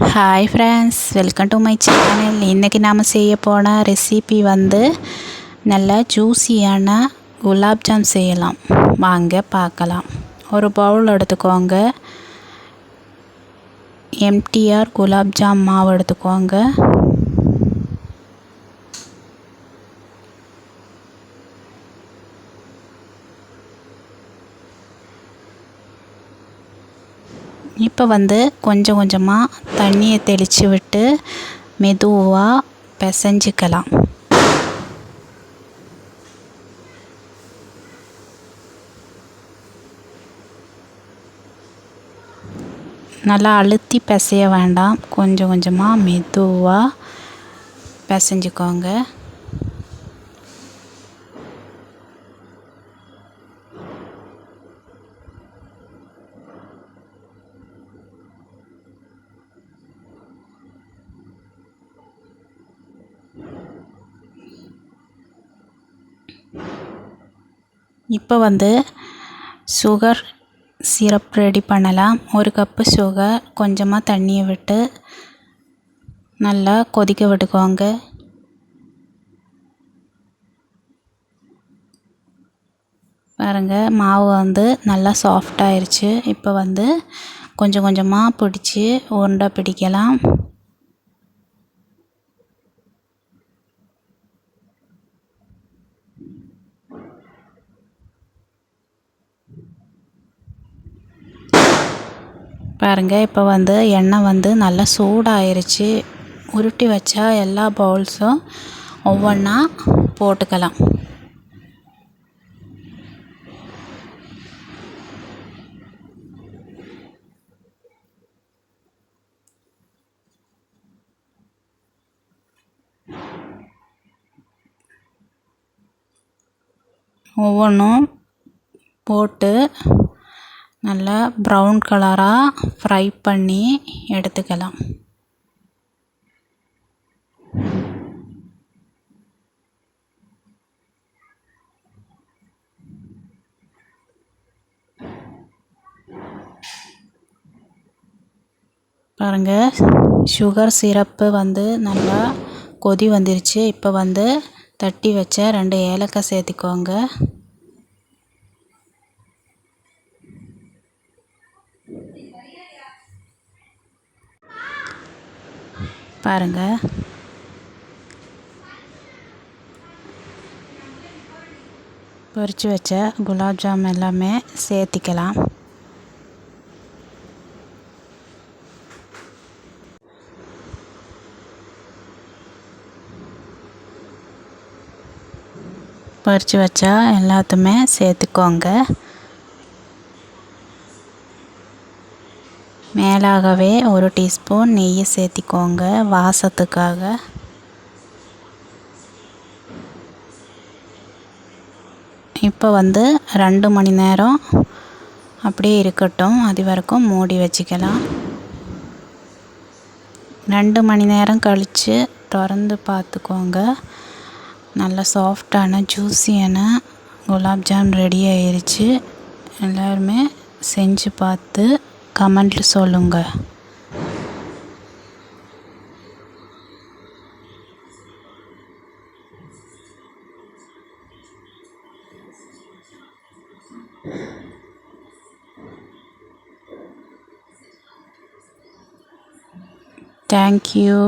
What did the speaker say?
Hi friends, welcome to my channel. இன்றைக்கி நாம் செய்ய போன ரெசிபி நல்லா ஜூஸியான குலாப்ஜாம் செய்யலாம். வாங்க பார்க்கலாம். ஒரு பவுல் எடுத்துக்கோங்க. எம்டிஆர் குலாப்ஜாம் மாவு எடுத்துக்கோங்க. இப்போ கொஞ்சம் கொஞ்சமாக தண்ணியை தெளித்து விட்டு மெதுவாக பிசைஞ்சிக்கலாம். நல்லா அழுத்தி பிசைய வேண்டாம், கொஞ்சம் கொஞ்சமாக மெதுவாக பிசைஞ்சிக்கோங்க. இப்போ சுகர் சிரப் ரெடி பண்ணலாம். ஒரு கப்பு சுகர், கொஞ்சமாக தண்ணியை விட்டு நல்லா கொதிக்க விட்டுக்கோங்க. பாருங்கள், மாவு நல்லா சாஃப்டாகிருச்சு. இப்போ கொஞ்சம் கொஞ்சமாக பிடிச்சி உருண்டை பிடிக்கலாம். பாருங்கள், இப்போ எண்ணெய் நல்லா சூடாயிருச்சு. உருட்டி வச்சா எல்லா பவுல்ஸும் ஒவ்வொன்றா போட்டுக்கலாம். ஒவ்வொன்றும் போட்டு நல்லா ப்ரௌன் கலராக ஃப்ரை பண்ணி எடுத்துக்கலாம். பாருங்கள், சுகர் சிரப்பு நல்லா கொதி வந்துருச்சு. இப்போ தட்டி வச்ச 2 ஏலக்காய் சேர்த்திக்கோங்க. பாருங்கள், பொரிச்சு வச்ச குலாப்ஜாம் எல்லாமே சேர்த்திக்கலாம். பொரிச்சு வச்சா எல்லாத்தையுமே சேர்த்துக்கோங்க. மேலாகவே 1 டீஸ்பூன் நெய்யை சேர்த்திக்கோங்க வாசத்துக்காக. இப்போ 2 மணி நேரம் அப்படியே இருக்கட்டும். அது வரைக்கும் மூடி வச்சுக்கலாம். 2 மணி நேரம் கழித்து திறந்து பார்த்துக்கோங்க. நல்ல சாஃப்டான ஜூஸியான குலாப்ஜாம் ரெடி ஆயிருச்சு. எல்லாருமே செஞ்சு பார்த்து கமெண்ட்டில் சொல்லுங்கள். Thank you.